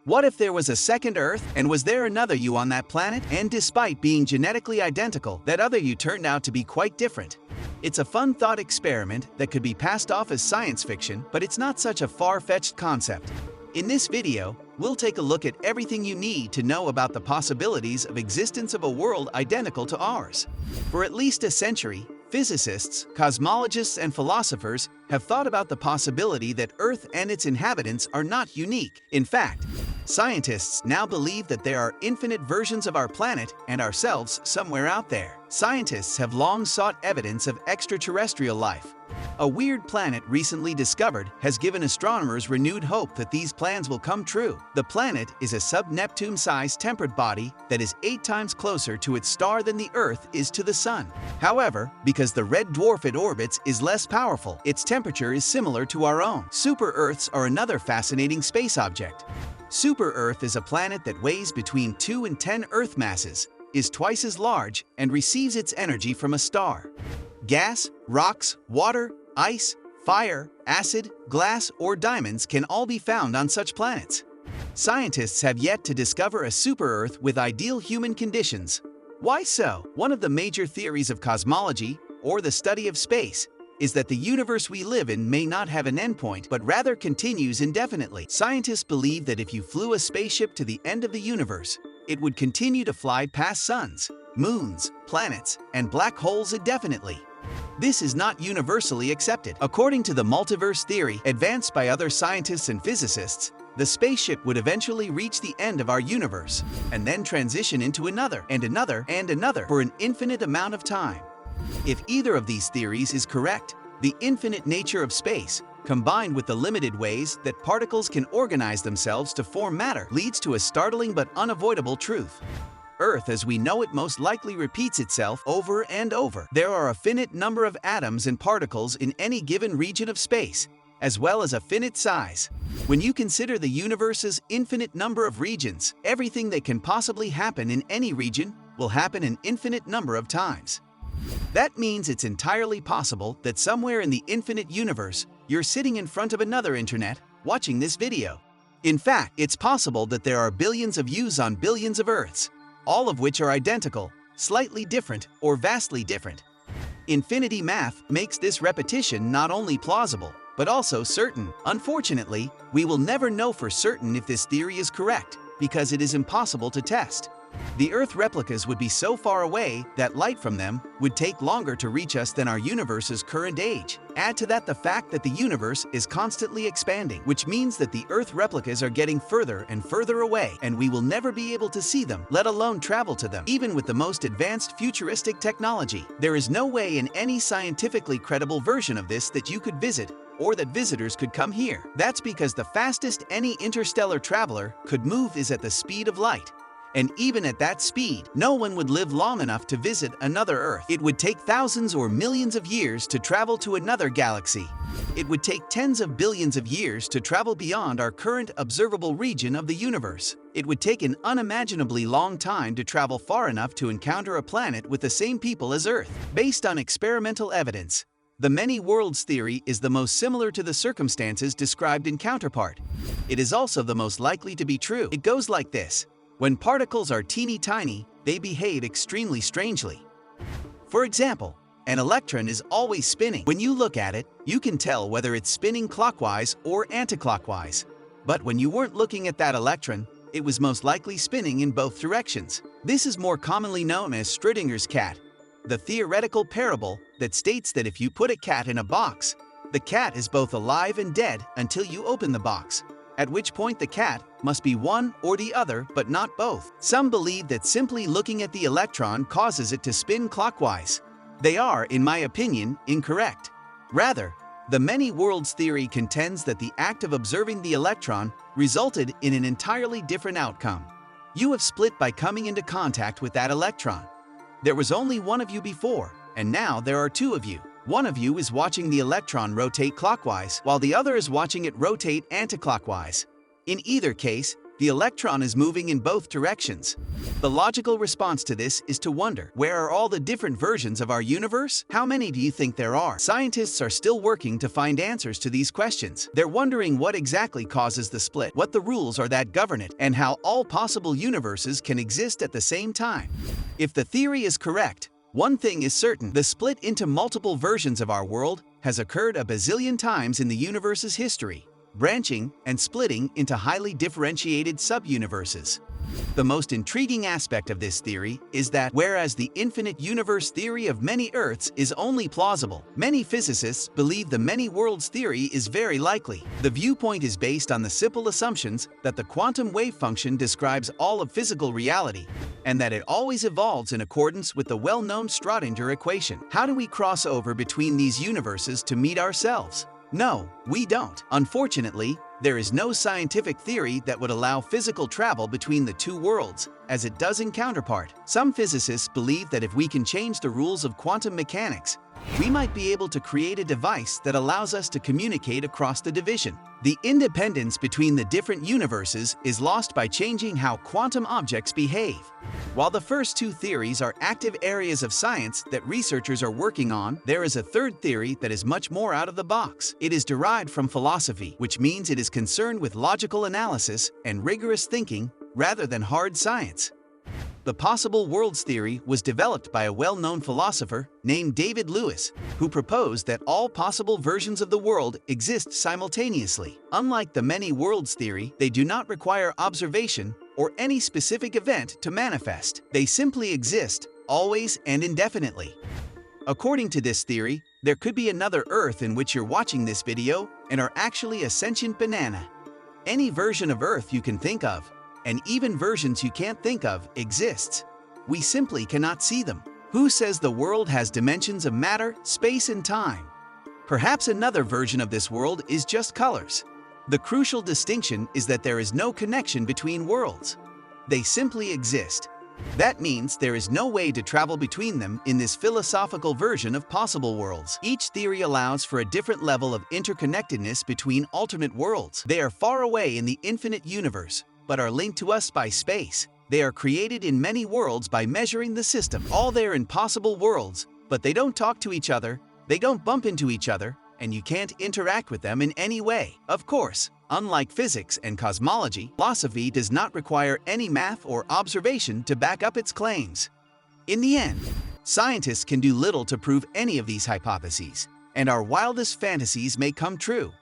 What if there was a second Earth, and was there another you on that planet? And despite being genetically identical, that other you turned out to be quite different. It's a fun thought experiment that could be passed off as science fiction, but it's not such a far-fetched concept. In this video, we'll take a look at everything you need to know about the possibilities of existence of a world identical to ours. For at least a century, physicists, cosmologists, and philosophers have thought about the possibility that Earth and its inhabitants are not unique. In fact, scientists now believe that there are infinite versions of our planet and ourselves somewhere out there. Scientists have long sought evidence of extraterrestrial life. A weird planet recently discovered has given astronomers renewed hope that these plans will come true. The planet is a sub-Neptune-sized temperate body that is 8 times closer to its star than the Earth is to the Sun. However, because the red dwarf it orbits is less powerful, its temperature is similar to our own. Super-Earths are another fascinating space object. Super-Earth is a planet that weighs between 2 and 10 Earth masses, is twice as large, and receives its energy from a star. Gas, rocks, water, ice, fire, acid, glass, or diamonds can all be found on such planets. Scientists have yet to discover a super-Earth with ideal human conditions. Why so? One of the major theories of cosmology, or the study of space, is that the universe we live in may not have an endpoint, but rather continues indefinitely. Scientists believe that if you flew a spaceship to the end of the universe, it would continue to fly past suns, moons, planets, and black holes indefinitely. This is not universally accepted. According to the multiverse theory advanced by other scientists and physicists, the spaceship would eventually reach the end of our universe, and then transition into another, and another, and another for an infinite amount of time. If either of these theories is correct, the infinite nature of space, combined with the limited ways that particles can organize themselves to form matter, leads to a startling but unavoidable truth. Earth as we know it most likely repeats itself over and over. There are a finite number of atoms and particles in any given region of space, as well as a finite size. When you consider the universe's infinite number of regions, everything that can possibly happen in any region will happen an infinite number of times. That means it's entirely possible that somewhere in the infinite universe, you're sitting in front of another internet, watching this video. In fact, it's possible that there are billions of yous on billions of Earths, all of which are identical, slightly different, or vastly different. Infinity math makes this repetition not only plausible, but also certain. Unfortunately, we will never know for certain if this theory is correct, because it is impossible to test. The Earth replicas would be so far away that light from them would take longer to reach us than our universe's current age. Add to that the fact that the universe is constantly expanding, which means that the Earth replicas are getting further and further away, and we will never be able to see them, let alone travel to them. Even with the most advanced futuristic technology, there is no way in any scientifically credible version of this that you could visit, or that visitors could come here. That's because the fastest any interstellar traveler could move is at the speed of light. And even at that speed, no one would live long enough to visit another Earth. It would take thousands or millions of years to travel to another galaxy. It would take tens of billions of years to travel beyond our current observable region of the universe. It would take an unimaginably long time to travel far enough to encounter a planet with the same people as Earth. Based on experimental evidence, the many worlds theory is the most similar to the circumstances described in Counterpart. It is also the most likely to be true. It goes like this. When particles are teeny tiny, they behave extremely strangely. For example, an electron is always spinning. When you look at it, you can tell whether it's spinning clockwise or anticlockwise. But when you weren't looking at that electron, it was most likely spinning in both directions. This is more commonly known as Schrödinger's cat, the theoretical parable that states that if you put a cat in a box, the cat is both alive and dead until you open the box, at which point the cat must be one or the other, but not both. Some believe that simply looking at the electron causes it to spin clockwise. They are, in my opinion, incorrect. Rather, the many worlds theory contends that the act of observing the electron resulted in an entirely different outcome. You have split by coming into contact with that electron. There was only one of you before, and now there are two of you. One of you is watching the electron rotate clockwise, while the other is watching it rotate anticlockwise. In either case, The electron is moving in both directions. The logical response to this is to wonder, where are all the different versions of our universe? How many do you think there are? Scientists are still working to find answers to these questions. They're wondering what exactly causes the split, what the rules are that govern it, and how all possible universes can exist at the same time. If the theory is correct, one thing is certain: the split into multiple versions of our world has occurred a bazillion times in the universe's history, branching and splitting into highly differentiated sub-universes. The most intriguing aspect of this theory is that, whereas the infinite universe theory of many Earths is only plausible, many physicists believe the many worlds theory is very likely. The viewpoint is based on the simple assumptions that the quantum wave function describes all of physical reality, and that it always evolves in accordance with the well-known Schrödinger equation. How do we cross over between these universes to meet ourselves? No, we don't. Unfortunately, there is no scientific theory that would allow physical travel between the two worlds, as it does in Counterpart. Some physicists believe that if we can change the rules of quantum mechanics, we might be able to create a device that allows us to communicate across the division. The independence between the different universes is lost by changing how quantum objects behave. While the first two theories are active areas of science that researchers are working on, there is a third theory that is much more out of the box. It is derived from philosophy, which means it is concerned with logical analysis and rigorous thinking rather than hard science. The possible worlds theory was developed by a well-known philosopher named David Lewis, who proposed that all possible versions of the world exist simultaneously. Unlike the many worlds theory, they do not require observation or any specific event to manifest. They simply exist, always and indefinitely. According to this theory, there could be another Earth in which you're watching this video and are actually a sentient banana. Any version of Earth you can think of, and even versions you can't think of, exists. We simply cannot see them. Who says the world has dimensions of matter, space, and time? Perhaps another version of this world is just colors. The crucial distinction is that there is no connection between worlds. They simply exist. That means there is no way to travel between them in this philosophical version of possible worlds. Each theory allows for a different level of interconnectedness between alternate worlds. They are far away in the infinite universe, but are linked to us by space. They are created in many worlds by measuring the system. All there in possible worlds, but they don't talk to each other, they don't bump into each other, and you can't interact with them in any way. Of course, unlike physics and cosmology, philosophy does not require any math or observation to back up its claims. In the end, scientists can do little to prove any of these hypotheses, and our wildest fantasies may come true.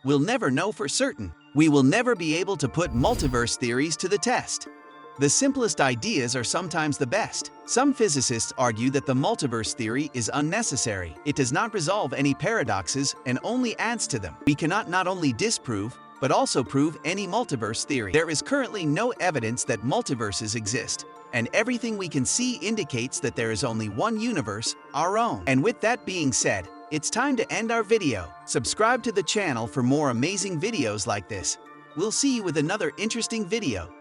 We'll never know for certain. We will never be able to put multiverse theories to the test. The simplest ideas are sometimes the best. Some physicists argue that the multiverse theory is unnecessary. It does not resolve any paradoxes and only adds to them. We cannot not only disprove, but also prove any multiverse theory. There is currently no evidence that multiverses exist, and everything we can see indicates that there is only one universe, our own. And with that being said, it's time to end our video. Subscribe to the channel for more amazing videos like this. We'll see you with another interesting video.